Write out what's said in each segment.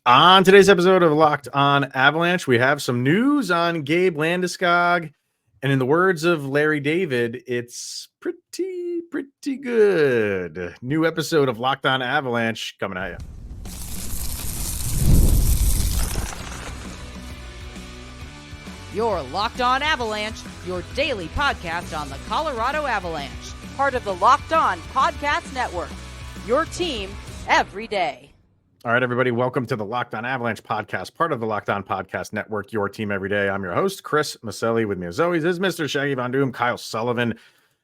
On today's episode of Locked On Avalanche, we have some news on Gabe Landeskog. And in the words of Larry David, it's pretty good. New episode of Locked On Avalanche coming at you. You're Locked On Avalanche, your daily podcast on the Colorado Avalanche. Part of the Locked On Podcast Network, your team every day. All right, everybody, welcome to the Locked On Avalanche podcast, part of the Locked On Podcast Network, your team every day. I'm your host, Chris Maselli. With me, as always, is Mr. Shaggy Von Doom, Kyle Sullivan.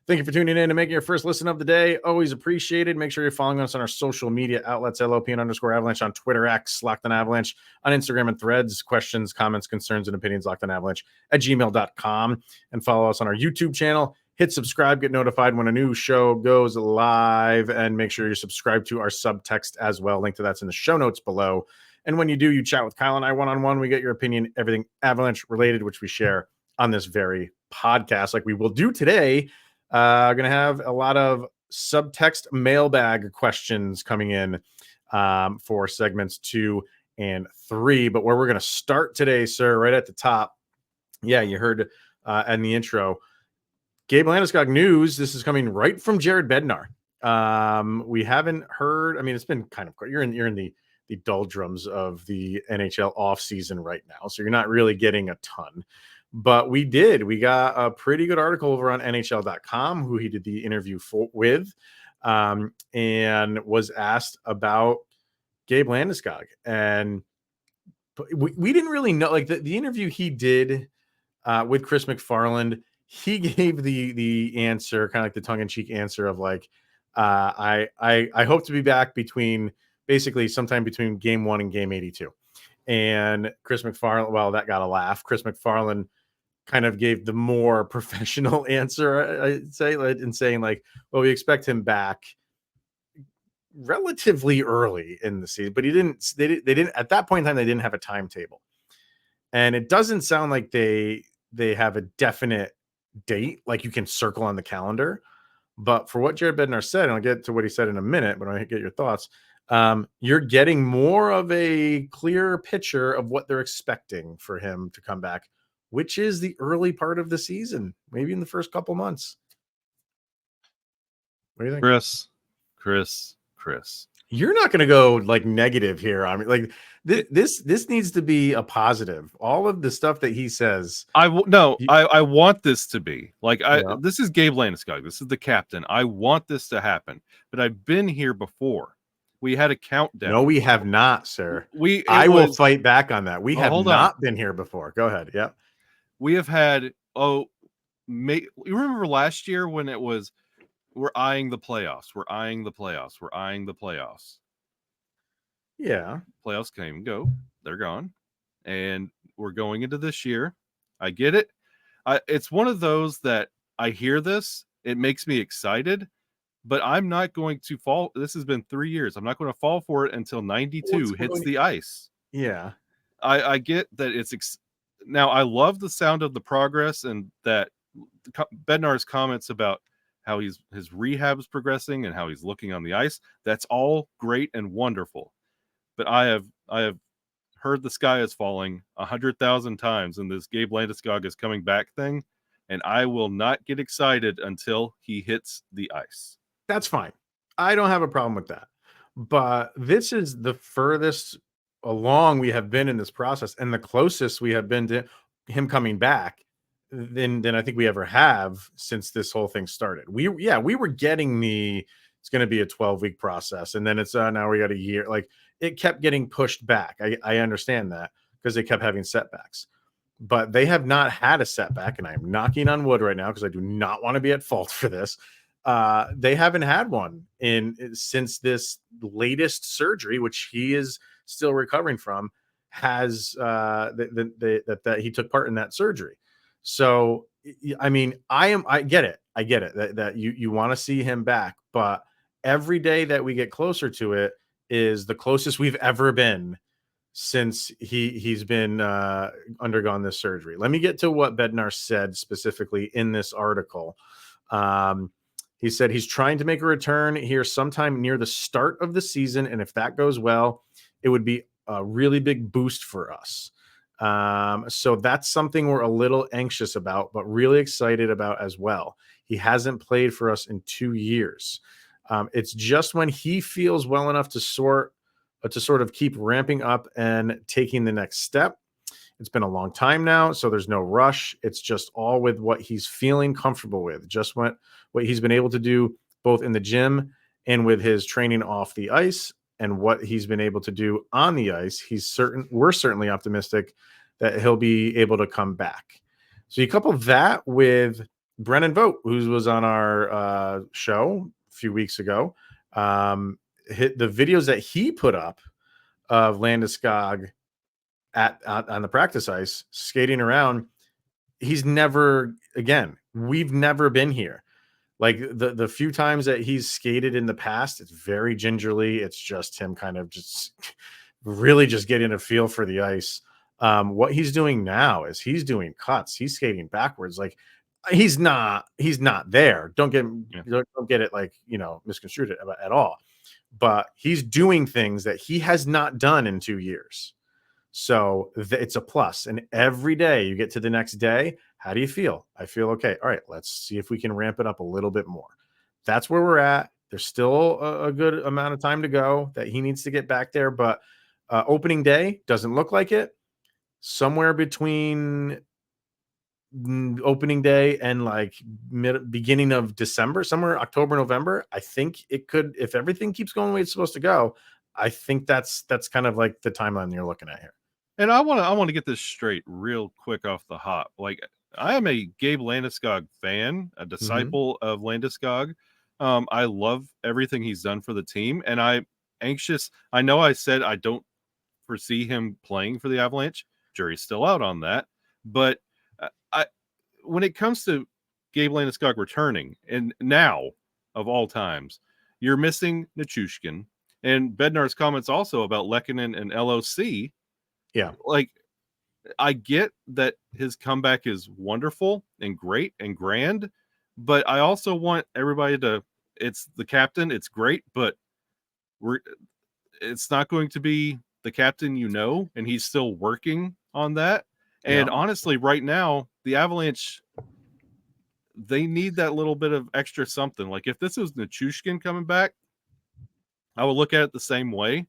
Thank you for tuning in and making your first listen of the day. Always appreciated. Make sure you're following us on our social media outlets, LOPN_Avalanche on Twitter, X, Locked On Avalanche, on Instagram and Threads. Questions, comments, concerns, and opinions, LockedOnAvalanche@gmail.com. And follow us on our YouTube channel. Hit subscribe, get notified when a new show goes live, and make sure you're subscribed to our Subtext as well. Link to that's in the show notes below. And when you do, you chat with Kyle and I one-on-one. We get your opinion, everything Avalanche related, which we share on this very podcast, like we will do today. Going to have a lot of Subtext mailbag questions coming in for segments 2 and 3. But where we're going to start today, sir, right at the top. Yeah, you heard in the intro. Gabe Landeskog news. This is coming right from Jared Bednar. We haven't heard. I mean, it's been kind of. You're in the doldrums of the NHL offseason right now, so you're not really getting a ton. But we got a pretty good article over on NHL.com, who he did the interview with, and was asked about Gabe Landeskog, and we didn't really know. Like the interview he did with Chris McFarland. He gave the answer, kind of like the tongue-in-cheek answer of like, I hope to be back sometime between game 1 and game 82. And Chris McFarland, well, that got a laugh. Chris McFarland kind of gave the more professional answer, I'd say, in saying like, well, we expect him back relatively early in the season, but they didn't at that point in time, they didn't have a timetable. And it doesn't sound like they have a definite date like you can circle on the calendar. But for what Jared Bednar said, and I'll get to what he said in a minute, but I get your thoughts. You're getting more of a clear picture of what they're expecting for him to come back, which is the early part of the season, maybe in the first couple months. What do you think? Chris. You're not going to go like negative here. I mean, like this needs to be a positive. All of the stuff that he says. I want this to be like This is Gabe Landeskog. This is the captain. I want this to happen, but I've been here before. We had a countdown. No, we have not, sir. I will fight back on that. We have not been here before. Go ahead. Yeah. We have had. You remember last year when it was, we're eyeing the playoffs. We're eyeing the playoffs. We're eyeing the playoffs. Yeah. Playoffs came and go. They're gone. And we're going into this year. I get it. It's one of those that I hear this. It makes me excited, but I'm not going to fall. This has been 3 years. I'm not going to fall for it until 92 hits the ice. Yeah. I get that now I love the sound of the progress and that Bednar's comments about how his rehab is progressing and how he's looking on the ice. That's all great and wonderful. But I have heard the sky is falling 100,000 times in this Gabe Landeskog is coming back thing, and I will not get excited until he hits the ice. That's fine. I don't have a problem with that. But this is the furthest along we have been in this process, and the closest we have been to him coming back than I think we ever have since this whole thing started. We were getting it's going to be a 12-week process, and then it's now we got a year. Like it kept getting pushed back. I understand that because they kept having setbacks, but they have not had a setback, and I'm knocking on wood right now because I do not want to be at fault for this. They haven't had one since this latest surgery, which he is still recovering from, has that he took part in that surgery. So, I mean, I get it that you want to see him back, but every day that we get closer to it is the closest we've ever been since he's been undergone this surgery. Let me get to what Bednar said specifically in this article. He said he's trying to make a return here sometime near the start of the season, and if that goes well, it would be a really big boost for us. So that's something we're a little anxious about, but really excited about as well. He hasn't played for us in 2 years. It's just when he feels well enough to sort of keep ramping up and taking the next step. It's been a long time now, so there's no rush. It's just all with what he's feeling comfortable with, just what he's been able to do both in the gym and with his training off the ice, and what he's been able to do on the ice. We're certainly optimistic that he'll be able to come back. So you couple that with Brennan Vogt, who was on our show a few weeks ago. Hit the videos that he put up of Landeskog on the practice ice skating around. We've never been here. Like the few times that he's skated in the past, it's very gingerly. It's just him kind of just really just getting a feel for the ice. What he's doing now is he's doing cuts. He's skating backwards. Like he's not there. Don't get it like, misconstrued at all. But he's doing things that he has not done in 2 years. So it's a plus. And every day you get to the next day, how do you feel? I feel okay. All right, let's see if we can ramp it up a little bit more. That's where we're at. There's still a good amount of time to go that he needs to get back there. But opening day doesn't look like it. Somewhere between opening day and like beginning of December, somewhere October, November, I think it could, if everything keeps going the way it's supposed to go, I think that's kind of like the timeline you're looking at here. And I want to get this straight real quick off the hop. Like, I am a Gabe Landeskog fan, a disciple of Landeskog. I love everything he's done for the team, and I'm anxious. I know I said I don't foresee him playing for the Avalanche. Jury's still out on that, but when it comes to Gabe Landeskog returning, and now of all times, you're missing Nichushkin, and Bednar's comments also about Lehkonen and LOC. Yeah, like, I get that his comeback is wonderful and great and grand, but I also want everybody to, it's the captain, it's great, but it's not going to be the captain, and he's still working on that. And honestly, right now, the Avalanche, they need that little bit of extra something. Like, if this was Nichushkin coming back, I would look at it the same way,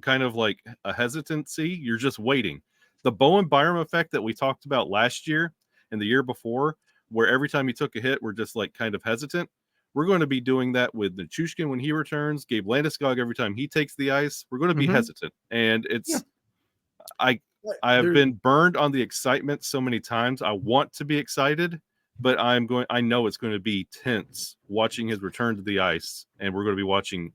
kind of like a hesitancy. You're just waiting. The Bowen Byram effect that we talked about last year and the year before, where every time he took a hit, we're just like kind of hesitant. We're going to be doing that with Nichushkin when he returns. Gabe Landeskog, every time he takes the ice, we're going to be hesitant. And it's, I have been burned on the excitement so many times. I want to be excited, but I know it's going to be tense watching his return to the ice, and we're going to be watching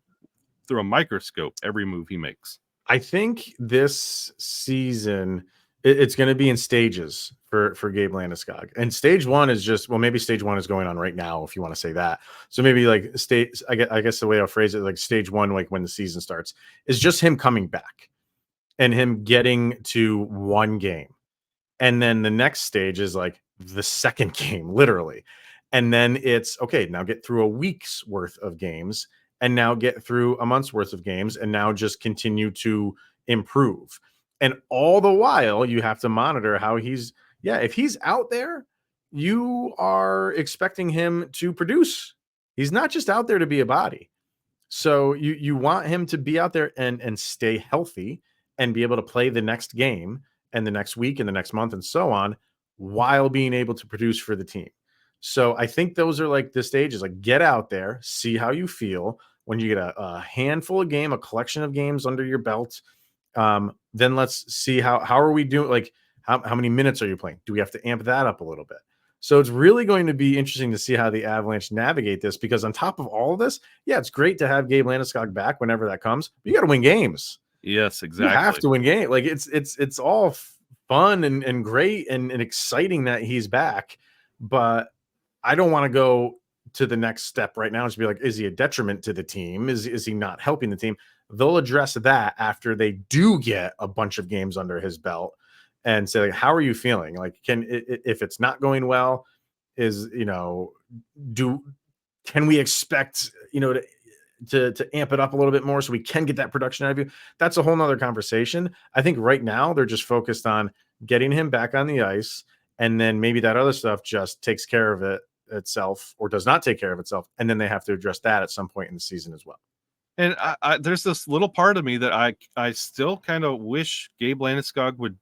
through a microscope every move he makes. I think this season it's going to be in stages for Gabe Landeskog. And stage one is just, well, maybe stage one is going on right now, if you want to say that. So maybe like I guess the way I'll phrase it, like stage one, like when the season starts, is just him coming back and him getting to one game. And then the next stage is like the second game, literally. And then it's, okay, now get through a week's worth of games, and now get through a month's worth of games, and now just continue to improve. And all the while, you have to monitor how if he's out there, you are expecting him to produce. He's not just out there to be a body. So you want him to be out there and stay healthy and be able to play the next game and the next week and the next month and so on, while being able to produce for the team. So I think those are like the stages. Like, get out there, see how you feel. When you get a handful of game, a collection of games under your belt, then let's see how are we doing? Like, how many minutes are you playing? Do we have to amp that up a little bit? So it's really going to be interesting to see how the Avalanche navigate this, because on top of all of this, it's great to have Gabe Landeskog back whenever that comes. But you got to win games. Yes, exactly. You have to win games. Like, it's all fun and great and exciting that he's back, but I don't want to go to the next step right now. Just be like, is he a detriment to the team? Is he not helping the team? They'll address that after they do get a bunch of games under his belt and say, like, how are you feeling? Like, if it's not going well, can we expect, to amp it up a little bit more so we can get that production out of you, that's a whole nother conversation. I think right now they're just focused on getting him back on the ice, and then maybe that other stuff just takes care of it itself or does not take care of itself, and then they have to address that at some point in the season as well. And I there's this little part of me that I still kind of wish Gabe Landeskog would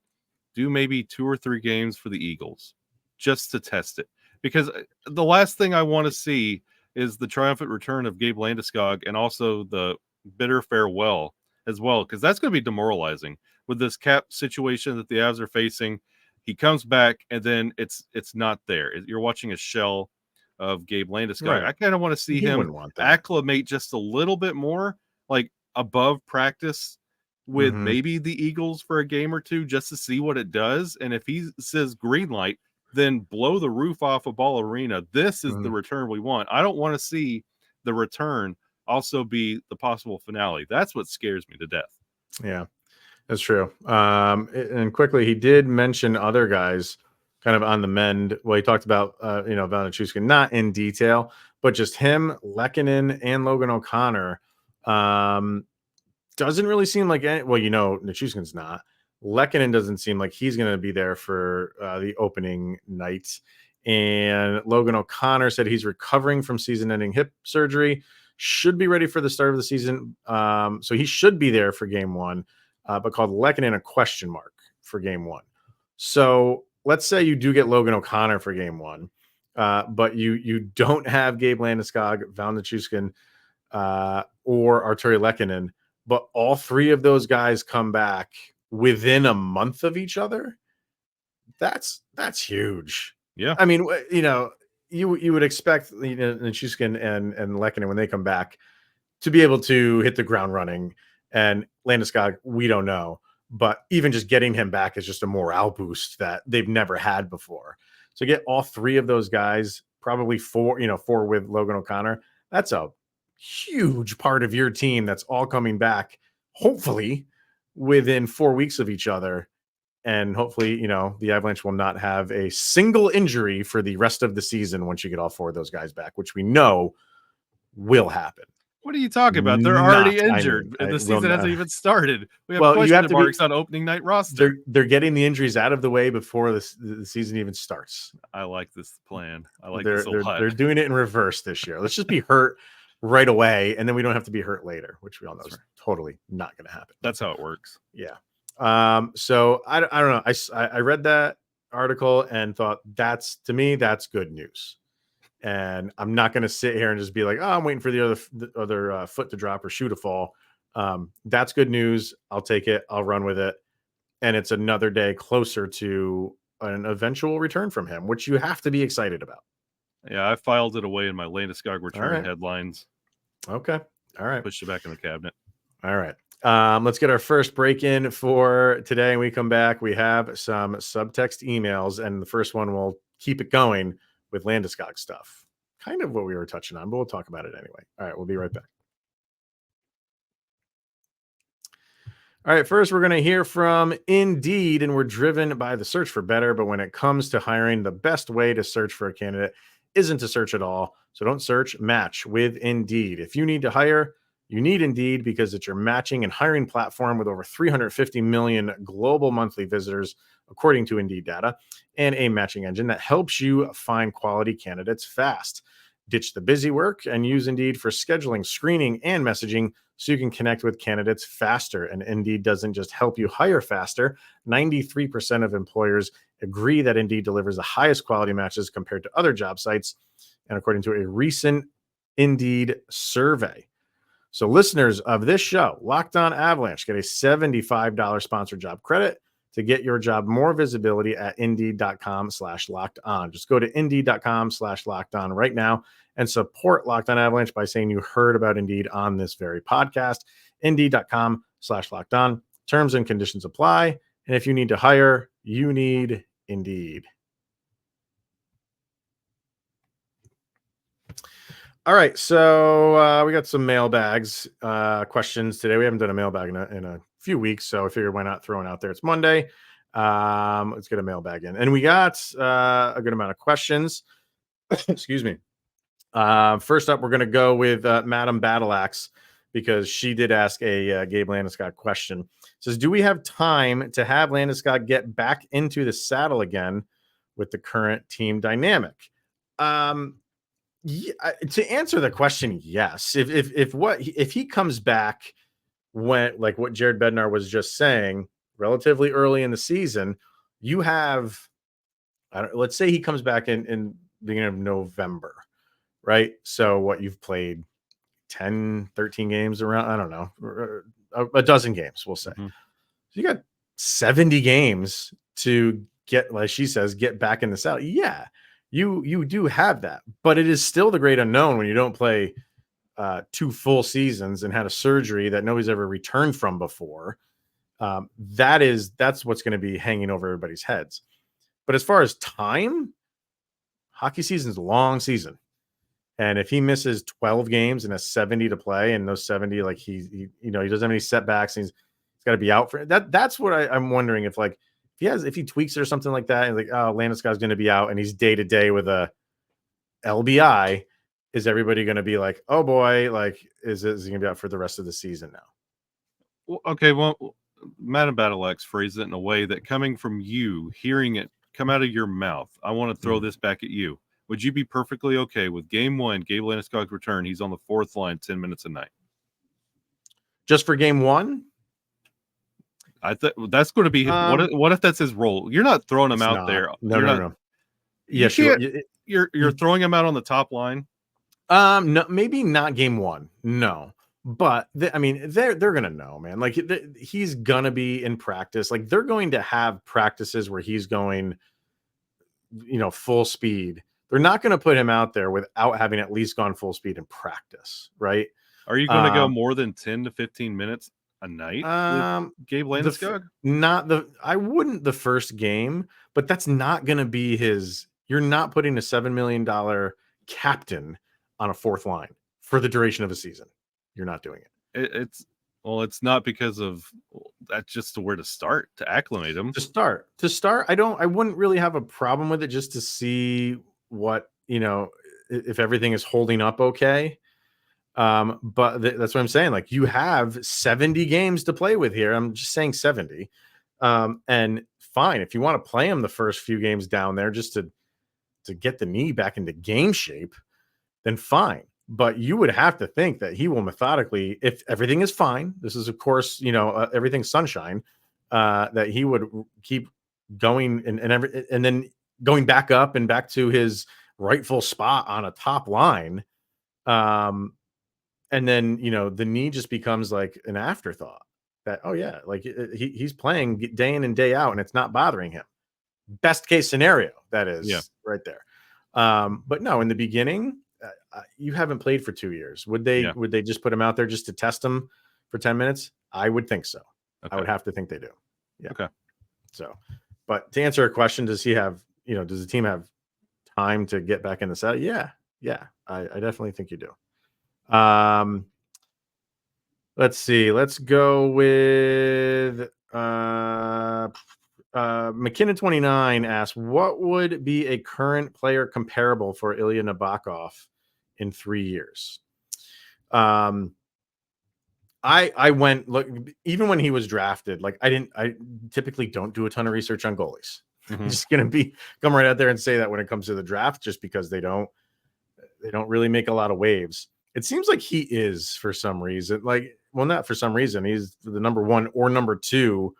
do maybe 2 or 3 games for the Eagles just to test it, because the last thing I want to see is the triumphant return of Gabe Landeskog and also the bitter farewell as well, because that's going to be demoralizing with this cap situation that the Avs are facing. He comes back and then it's not there. You're watching a shell of Gabe Landeskog. Right. I kind of want to see He him wouldn't want that. acclimate just a little bit more, like above practice with Mhm. maybe the Eagles for a game or two just to see what it does. And if he says green light, then blow the roof off of Ball Arena. This is the Mhm. return we want. I don't want to see the return also be the possible finale. That's what scares me to death. Yeah, that's true. And quickly, he did mention other guys kind of on the mend. Well, he talked about, Valnichuskin, not in detail, but just him, Lehkonen, and Logan O'Connor. Doesn't really seem like Nichushkin's not. Lehkonen doesn't seem like he's going to be there for the opening night. And Logan O'Connor said he's recovering from season-ending hip surgery, should be ready for the start of the season. So he should be there for game one, but called Lehkonen a question mark for game one. So let's say you do get Logan O'Connor for game one, but you don't have Gabe Landeskog, Val Nichushkin, or Arturi Lehkonen, but all 3 of those guys come back within a month of each other. That's huge. Yeah. I mean, you would expect Nichushkin and Lehkonen when they come back to be able to hit the ground running, and Landeskog, we don't know, but even just getting him back is just a morale boost that they've never had before. So get all 3 of those guys, probably 4 with Logan O'Connor. That's a huge part of your team that's all coming back, hopefully within 4 weeks of each other. And hopefully, the Avalanche will not have a single injury for the rest of the season once you get all 4 of those guys back, which we know will happen. What are you talking about? They're already injured. I The season hasn't even started. We have Well, you have question to marks on opening night roster. They're getting the injuries out of the way before the season even starts. I like this plan. I like this a lot. They're doing it in reverse this year. Let's just be hurt right away, and then we don't have to be hurt later, which we all know is totally not going to happen. That's how it works. Yeah. So I don't know. I read that article and thought that's good news. And I'm not going to sit here and just be like, oh, I'm waiting for the other foot to drop or shoe to fall. That's good news. I'll take it. I'll run with it. And it's another day closer to an eventual return from him, which you have to be excited about. Yeah, I filed it away in my Landeskog return headlines. Okay. All right. Pushed it back in the cabinet. All right. Let's get our first break in for today. When we come back, we have some subtext emails, and the first one will keep it going with Landeskog stuff. Kind of what we were touching on, but we'll talk about it anyway. All right. We'll be right back. All right, first we're going to hear from Indeed, and we're driven by the search for better. But when it comes to hiring, the best way to search for a candidate isn't to search at all. So don't search, match with Indeed. If you need to hire, you need Indeed because it's your matching and hiring platform with over 350 million global monthly visitors, according to Indeed data, and a matching engine that helps you find quality candidates fast. Ditch the busy work and use Indeed for scheduling, screening, and messaging so you can connect with candidates faster. And Indeed doesn't just help you hire faster. 93% of employers agree that Indeed delivers the highest quality matches compared to other job sites, and according to a recent Indeed survey. So listeners of this show, Locked On Avalanche, get a $75 sponsored job credit to get your job more visibility at Indeed.com/locked on. Just go to Indeed.com/locked on right now and support Locked On Avalanche by saying you heard about Indeed on this very podcast. Indeed.com/locked on. Terms and conditions apply. And if you need to hire, you need Indeed. All right, so we got some mailbags questions today. We haven't done a mailbag in a few weeks, so I figured why not throw it out there. It's Monday. Let's get a mailbag in. And we got a good amount of questions. Excuse me. First up, we're going to go with Madam Battleaxe because she did ask a Gabe Landeskog question. It says, do we have time to have Landeskog get back into the saddle again with the current team dynamic? Yeah, to answer the question, yes. If he comes back when, like what Jared Bednar was just saying, relatively early in the season, you have, let's say he comes back in beginning of November, right? So what, you've played 10, 13 games around, I don't know, a dozen games, we'll say. Mhm. So you got 70 games to get, like she says, get back in the saddle. Yeah, you do have that, but it is still the great unknown when you don't play 2 full seasons and had a surgery that nobody's ever returned from before. That's what's going to be hanging over everybody's heads. But as far as time, hockey season's a long season. And if he misses 12 games and has 70 to play, and those 70, like he doesn't have any setbacks, and he's got to be out for that. That's what I'm wondering, if he tweaks it or something like that, and like, oh, Landeskog's going to be out and he's day to day with a LBI, is everybody going to be like, oh boy, like is he going to be out for the rest of the season now? Well, okay, well, Madam Battleaxe phrased it in a way that, coming from you, hearing it come out of your mouth, I want to throw this back at you. Would you be perfectly okay with game 1, Gabe Landeskog's return? He's on the 4th line, 10 minutes a night. Just for game 1? I think that's going to be what if that's his role? You're not throwing him out there. No. Yeah, sure. You're throwing him out on the top line. No, maybe not game 1. No, but they're gonna know, man. Like he's gonna be in practice. Like they're going to have practices where he's going, full speed. They're not going to put him out there without having at least gone full speed in practice, right? Are you going to go more than 10 to 15 minutes a night with Gabe Landeskog? I wouldn't the first game, but that's not going to be his. You're not putting a $7 million captain on a 4th line for the duration of a season. You're not doing it. It's not because of that's just where to start to acclimate him. To start, I wouldn't really have a problem with it, just to see what, if everything is holding up okay. But that's what I'm saying. Like, you have 70 games to play with here. I'm just saying 70. And fine, if you want to play him the first few games down there just to get the knee back into game shape, then fine. But you would have to think that he will methodically, if everything is fine, this is, of course, everything's sunshine, that he would keep going and then going back up and back to his rightful spot on a top line. And then, the knee just becomes like an afterthought that, oh yeah, like he's playing day in and day out and it's not bothering him. Best case scenario, that is, right there. But no, in the beginning, you haven't played for 2 years. Would they just put him out there just to test him for 10 minutes? I would think so. Okay. I would have to think they do. Yeah. Okay. So, but to answer a question, does the team have time to get back in the set? Yeah. I definitely think you do. Let's see. Let's go with McKinnon29 asks, what would be a current player comparable for Ilya Nabokov in 3 years? I went look, even when he was drafted, like I typically don't do a ton of research on goalies. Mm-hmm. I'm just gonna come right out there and say that when it comes to the draft, just because they don't really make a lot of waves. It seems like he is, for some reason, not for some reason, he's the number 1 or number 2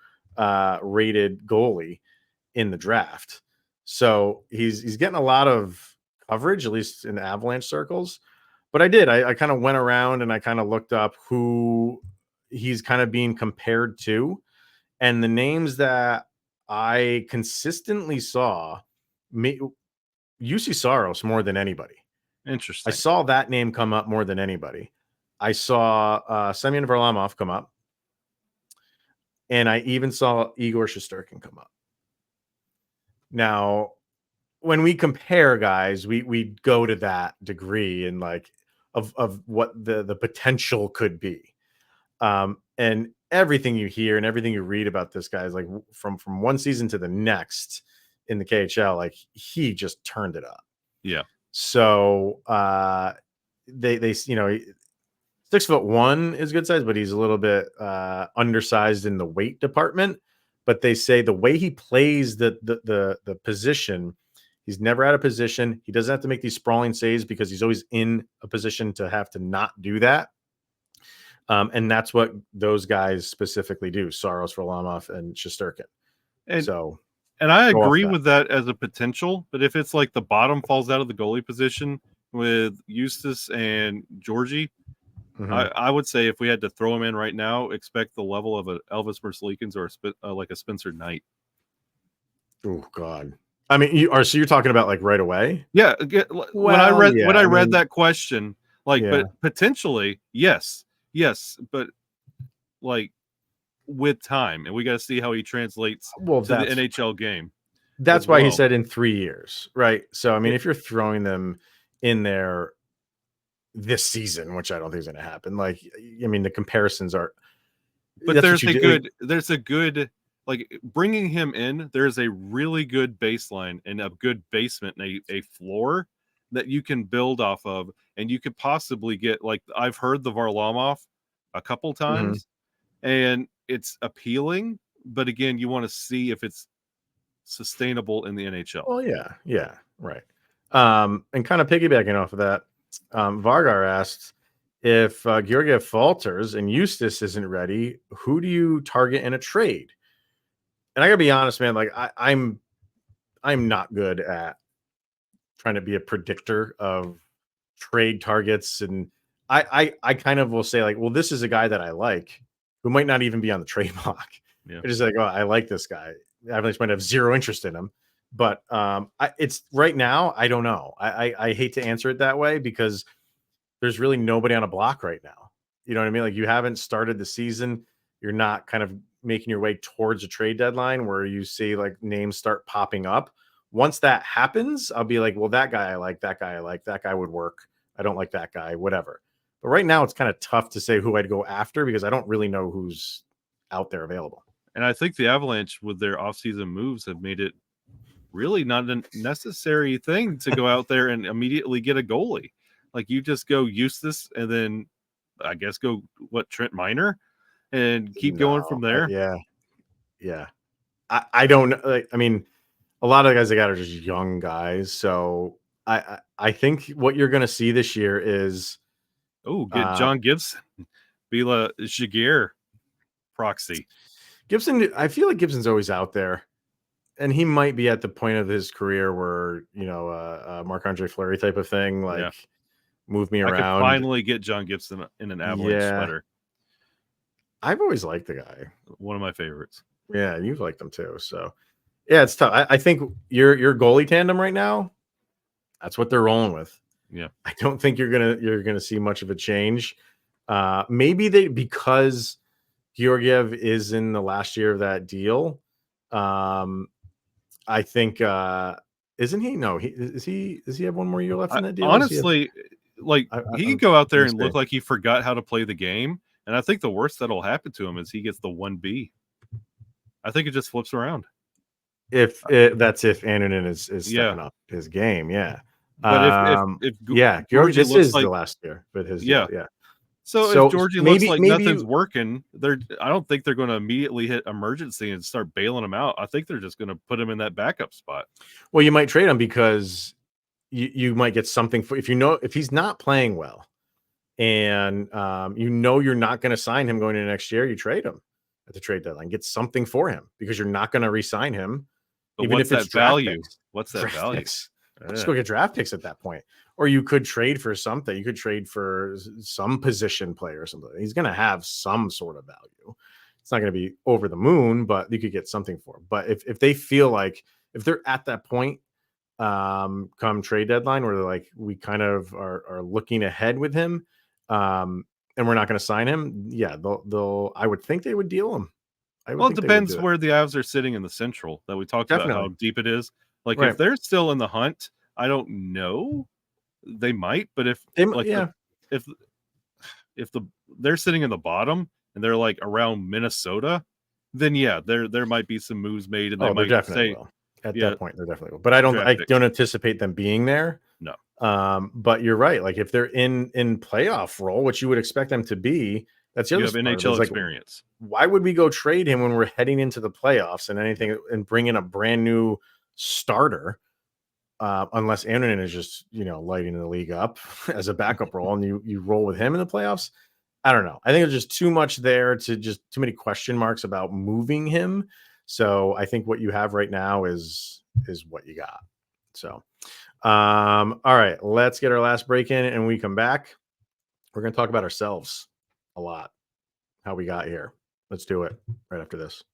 rated goalie in the draft. So he's getting a lot of coverage, at least in Avalanche circles. But I kind of went around and I kind of looked up who he's kind of being compared to. And the names that I consistently saw, UC Saros more than anybody. Interesting. I saw that name come up more than anybody. I saw Semyon Varlamov come up. And I even saw Igor Shesterkin come up. Now, when we compare guys, we go to that degree and of what the potential could be. And everything you hear and everything you read about this guy is like from one season to the next in the KHL, like he just turned it up. Yeah. So they 6'1" is good size, but he's a little bit undersized in the weight department. But they say the way he plays the position, he's never out of position. He doesn't have to make these sprawling saves because he's always in a position to have to not do that. And that's what those guys specifically do: Saros, Varlamov, and Shesterkin. And I agree with that as a potential, but if it's like the bottom falls out of the goalie position with Eustace and Georgie, I would say if we had to throw him in right now, expect the level of a Elvis Merzlikins or like a Spencer Knight. Oh God! I mean, you're talking about like right away? Yeah. When I read that question, but potentially, yes, but like with time, and we got to see how he translates to the NHL game. That's why he said in 3 years, right? So I mean, if you're throwing them in there this season, which I don't think is going to happen, like, I mean, the comparisons are. But there's a good like bringing him in. There's a really good baseline and a good basement and a floor that you can build off of, and you could possibly get, like, I've heard the Varlamov a couple times, and it's appealing, but again, you want to see if it's sustainable in the NHL. Well, yeah, right. And kind of piggybacking off of that, Vargar asked if Georgiev falters and Eustace isn't ready, who do you target in a trade? And I gotta be honest, man, like I'm not good at trying to be a predictor of trade targets, and I kind of will say like, well, this is a guy that I like who might not even be on the trade block. Yeah. It's just like, oh, I like this guy. Avalanche might have zero interest in him, but it's right now. I don't know. I hate to answer it that way because there's really nobody on a block right now. You know what I mean? Like, you haven't started the season. You're not kind of making your way towards a trade deadline where you see like names start popping up. Once that happens, I'll be like, well, that guy I like, that guy I like, that guy would work. I don't like that guy, whatever. But right now it's kind of tough to say who I'd go after because I don't really know who's out there available. And I think the Avalanche, with their offseason moves, have made it really not a necessary thing to go out there and immediately get a goalie. Like, you just go Eustace and then I guess go Trent Miner and keep going from there. Yeah. I don't know. Like, I mean, a lot of the guys they got are just young guys. So I think what you're going to see this year is get John Gibson, Bila Jaguar proxy. Gibson. I feel like Gibson's always out there, and he might be at the point of his career where, Marc-Andre Fleury type of thing, like move me around. I could finally get John Gibson in an Avalanche sweater. I've always liked the guy. One of my favorites. Yeah, you've liked him too. So yeah, it's tough. I think your goalie tandem right now, that's what they're rolling with. Yeah. I don't think you're gonna see much of a change. Maybe because Georgiev is in the last year of that deal. I think isn't he? No, does he have one more year left in that deal? Honestly, he could go out there and look like he forgot how to play the game. And I think the worst that'll happen to him is he gets the 1B. I think it just flips around. That's if Annunen is stepping up his game, yeah. But if Georgie, this is the last year, but his yeah. So if Georgie looks like nothing's working, I don't think they're going to immediately hit emergency and start bailing him out. I think they're just going to put him in that backup spot. Well, you might trade him because you might get something for if he's not playing well, and you're not going to sign him going into next year. You trade him at the trade deadline, get something for him because you're not going to re-sign him. But even if it's value, what's that value? Just go get draft picks at that point. Or you could trade for something. You could trade for some position player or something. He's going to have some sort of value. It's not going to be over the moon, but you could get something for him. But if they feel like, if they're at that point come trade deadline where they're like, we kind of are looking ahead with him and we're not going to sign him, yeah, they'll I would think they would deal him. Well, it depends where the Avs are sitting in the Central that we talked about, how deep it is. Like, if they're still in the hunt, I don't know. They might, but if they're sitting in the bottom and they're like around Minnesota, then there might be some moves made, and they might definitely say will. At that point, they're definitely will. But I don't anticipate them being there. No. But you're right. Like if they're in playoff role, which you would expect them to be, that's the You other have part of it. NHL It's like, experience. why would we go trade him when we're heading into the playoffs and bring in a brand new starter? Unless Anderson is just, lighting the league up as a backup role and you roll with him in the playoffs. I don't know. I think there's just too much there too many question marks about moving him. So I think what you have right now is what you got. So, all right, let's get our last break in and we come back. We're going to talk about ourselves a lot, how we got here. Let's do it right after this.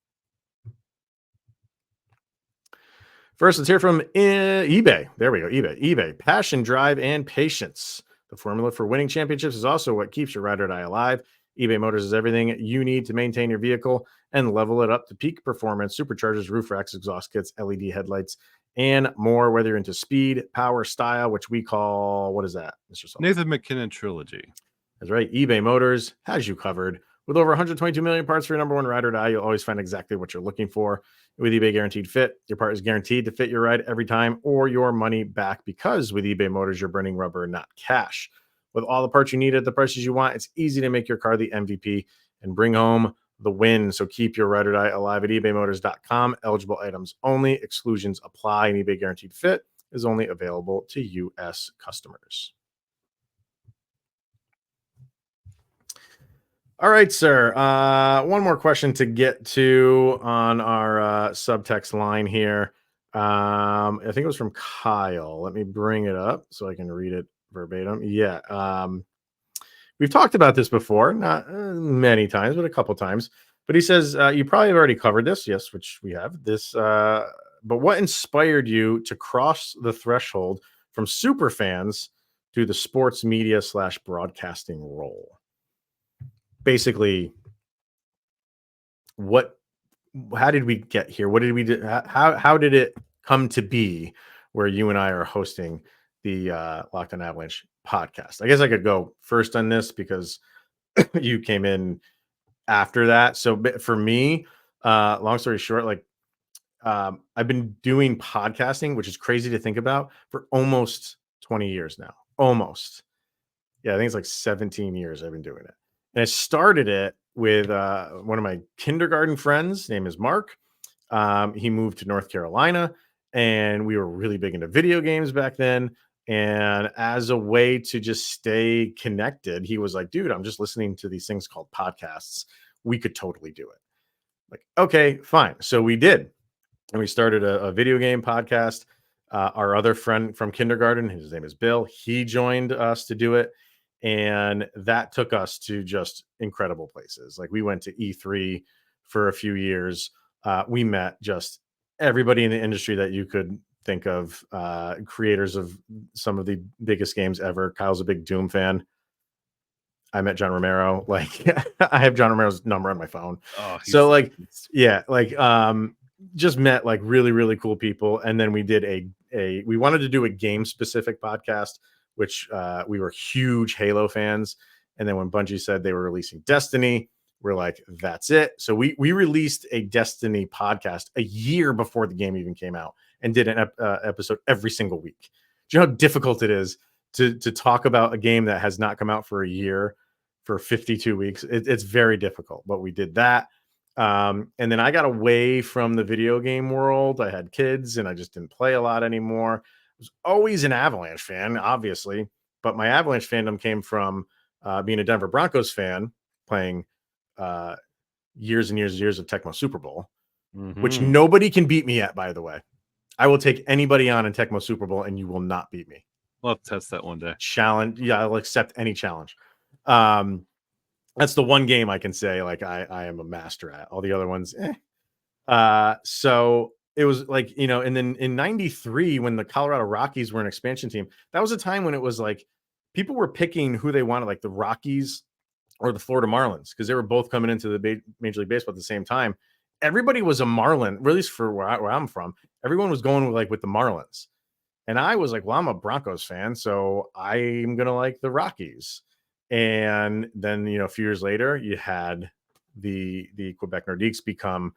First, let's hear from eBay. There we go. eBay. Passion, drive, and patience. The formula for winning championships is also what keeps your ride or die alive. eBay Motors is everything you need to maintain your vehicle and level it up to peak performance. Superchargers, roof racks, exhaust kits, LED headlights, and more. Whether you're into speed, power, style, which we call, what is that, Mr. Sullivan? Nathan McKinnon trilogy. That's right. eBay Motors has you covered. With over 122 million parts for your number one ride or die, you'll always find exactly what you're looking for. With eBay Guaranteed Fit, your part is guaranteed to fit your ride every time or your money back, because with eBay Motors, you're burning rubber, not cash. With all the parts you need at the prices you want, it's easy to make your car the MVP and bring home the win. So keep your ride or die alive at ebaymotors.com. Eligible items only. Exclusions apply, and eBay Guaranteed Fit is only available to U.S. customers. All right, sir. One more question to get to on our subtext line here. I think it was from Kyle. Let me bring it up so I can read it verbatim. Yeah. We've talked about this before, not many times, but a couple times. But he says, you probably have already covered this. Yes, which we have. But what inspired you to cross the threshold from super fans to the sports media / broadcasting role? Basically, how did we get here? What did we do? How did it come to be where you and I are hosting the Locked On Avalanche podcast? I guess I could go first on this because you came in after that. So for me, long story short, I've been doing podcasting, which is crazy to think about, for almost 20 years now. Almost. Yeah, I think it's like 17 years I've been doing it. And I started it with one of my kindergarten friends. His name is Mark. He moved to North Carolina, and we were really big into video games back then. And as a way to just stay connected, he was like, dude, I'm just listening to these things called podcasts. We could totally do it. Like, okay, fine. So we did. And we started a video game podcast. Our other friend from kindergarten, his name is Bill, he joined us to do it. And that took us to just incredible places. Like we went to E3 for a few years. We met just everybody in the industry that you could think of, creators of some of the biggest games ever. Kyle's a big Doom fan. I met John Romero. Like I have John Romero's number on my phone. Oh, So like, yeah, like just met like really, really cool people. And then we did we wanted to do a game specific podcast, which we were huge Halo fans. And then when Bungie said they were releasing Destiny, we're like, that's it. So we released a Destiny podcast a year before the game even came out and did an episode every single week. Do you know how difficult it is to talk about a game that has not come out for a year for 52 weeks? It's very difficult, but we did that. And then I got away from the video game world. I had kids and I just didn't play a lot anymore. I was always an Avalanche fan, obviously, but my Avalanche fandom came from being a Denver Broncos fan, playing years and years and years of Tecmo Super Bowl, which nobody can beat me at, by the way. I will take anybody on in Tecmo Super Bowl and you will not beat me. We'll have to test that one day. Challenge. Yeah, I'll accept any challenge. That's the one game I can say like I am a master at. All the other ones, so it was like, and then in 93, when the Colorado Rockies were an expansion team, that was a time when it was like people were picking who they wanted, like the Rockies or the Florida Marlins, because they were both coming into the Major League Baseball at the same time. Everybody was a Marlin, or at least for where I'm from. Everyone was going with the Marlins. And I was like, well, I'm a Broncos fan, so I'm going to like the Rockies. And then, a few years later, you had the Quebec Nordiques become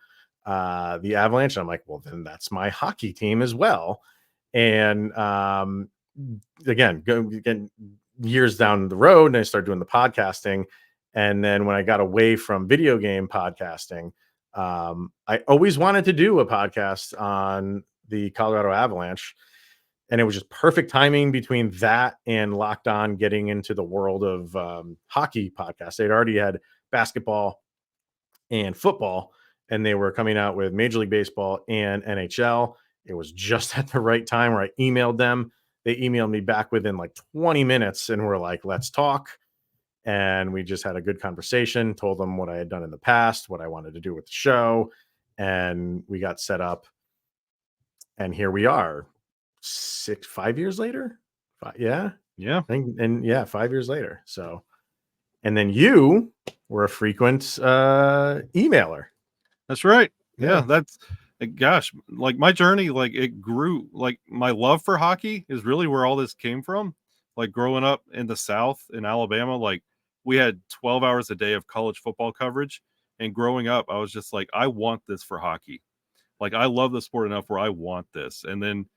the Avalanche. I'm like, well, then that's my hockey team as well. And again, again, years down the road, and I started doing the podcasting. And then when I got away from video game podcasting, I always wanted to do a podcast on the Colorado Avalanche. And it was just perfect timing between that and Locked On getting into the world of hockey podcasts. They'd already had basketball and football, and they were coming out with Major League Baseball and NHL. It was just at the right time where I emailed them. They emailed me back within like 20 minutes and were like, let's talk. And we just had a good conversation, told them what I had done in the past, what I wanted to do with the show. And we got set up. And here we are 5 years later. Yeah. And yeah, 5 years later. So, and then you were a frequent emailer. That's right. Yeah. That's, gosh, like my journey, like it grew, like my love for hockey is really where all this came from. Like growing up in the South in Alabama, like we had 12 hours a day of college football coverage. And growing up, I was just like, I want this for hockey. Like I love the sport enough where I want this. And then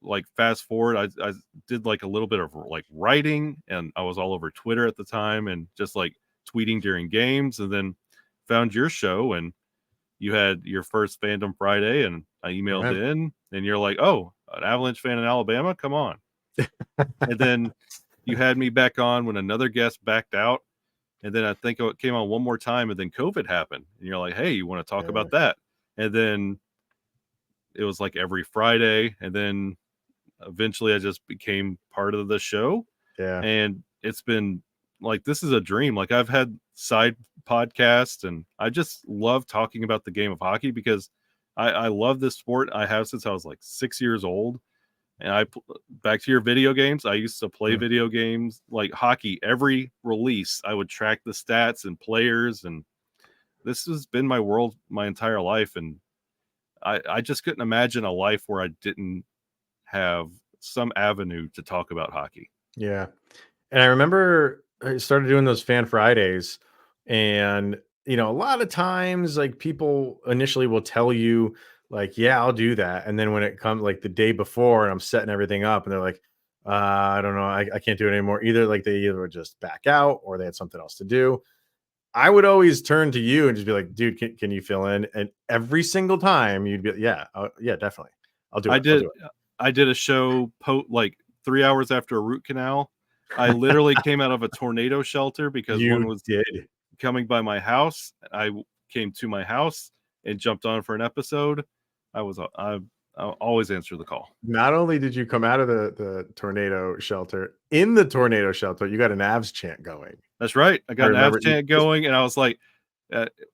like fast forward, I did like a little bit of like writing, and I was all over Twitter at the time and just like tweeting during games, and then found your show, and you had your first Fandom Friday, and I emailed in, and you're like, oh, an Avalanche fan in Alabama, come on. And then you had me back on when another guest backed out, and then I think it came on one more time, and then COVID happened, and you're like, hey, you want to talk about that? And then it was like every Friday, and then eventually I just became part of the show. Yeah. And it's been like, this is a dream. Like I've had side podcasts, and I just love talking about the game of hockey because I love this sport. I have since I was like 6 years old. And back to your video games, I used to play video games like hockey. Every release, I would track the stats and players, and this has been my world my entire life. And I just couldn't imagine a life where I didn't have some avenue to talk about hockey. Yeah. And I remember I started doing those Fan Fridays, and, you know, a lot of times like people initially will tell you like, yeah, I'll do that. And then when it comes like the day before and I'm setting everything up and they're like, I don't know, I can't do it anymore. Either like they either would just back out or they had something else to do. I would always turn to you and just be like, dude, can you fill in? And every single time you'd be, yeah, definitely. I'll do it. I did a show like 3 hours after a root canal. I literally came out of a tornado shelter because one was coming by my house. I came to my house and jumped on for an episode. I always answer the call. Not only did you come out of the tornado shelter, in the tornado shelter, you got an Avs chant going. That's right. I got an Avs chant going, and I was like,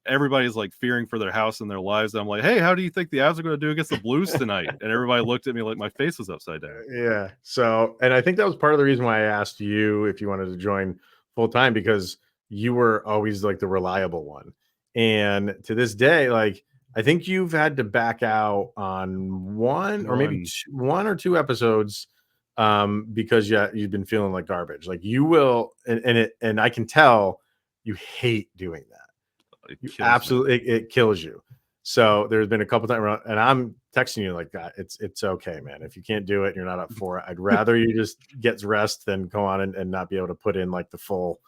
everybody's like fearing for their house and their lives. And I'm like, hey, how do you think the Avs are going to do against the Blues tonight? And everybody looked at me like my face was upside down. Yeah. So, and I think that was part of the reason why I asked you if you wanted to join full time, because you were always like the reliable one. And to this day, like, I think you've had to back out on one or two episodes because you've been feeling like garbage. Like you will, and I can tell you hate doing that. It kills you. So there's been a couple times, and I'm texting you like that. It's okay, man. If you can't do it, you're not up for it. I'd rather you just get rest than go on and not be able to put in like the full,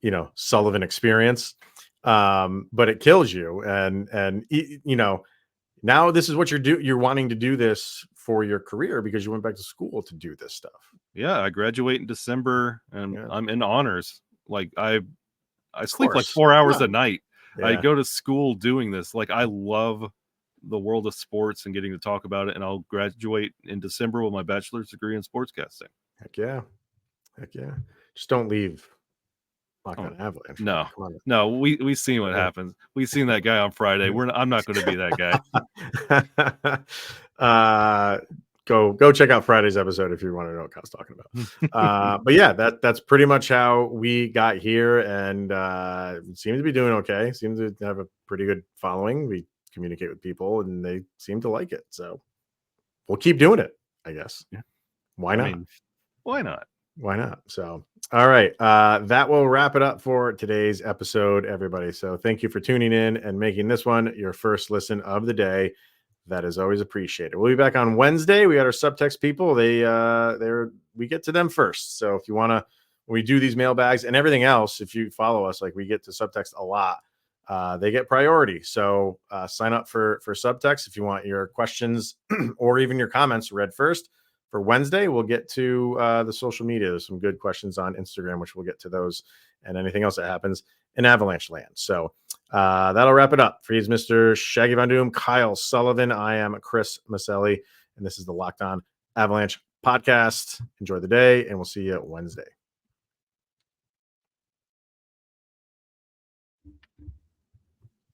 you know, Sullivan experience. But it kills you. And, you know, now this is what you're wanting to do this for your career because you went back to school to do this stuff. Yeah. I graduate in December and I'm in honors. Like I sleep like 4 hours a night. Yeah. I go to school doing this. Like I love the world of sports and getting to talk about it. And I'll graduate in December with my bachelor's degree in sportscasting. Heck yeah. Just don't leave. Avalanche. No, we've seen what happens. We've seen that guy on Friday. I'm not going to be that guy. Go check out Friday's episode if you want to know what I was talking about. But yeah, that's pretty much how we got here, and seem to be doing okay. Seem to have a pretty good following. We communicate with people, and they seem to like it. So we'll keep doing it, I guess. Yeah. Why not? I mean, why not? Why not? So, all right. That will wrap it up for today's episode, everybody. So thank you for tuning in and making this one your first listen of the day. that is always appreciated. We'll be back on Wednesday. We got our Subtext people. We get to them first. So if you want to, when we do these mailbags and everything else, if you follow us, like we get to Subtext a lot, they get priority. So sign up for Subtext if you want your questions or even your comments read first. For Wednesday, we'll get to the social media. There's some good questions on Instagram, which we'll get to those and anything else that happens in Avalanche land. So that'll wrap it up. For he's Mr. Shaggy Von Doom, Kyle Sullivan. I am Chris Maselli, and this is the Locked On Avalanche podcast. Enjoy the day, and we'll see you Wednesday.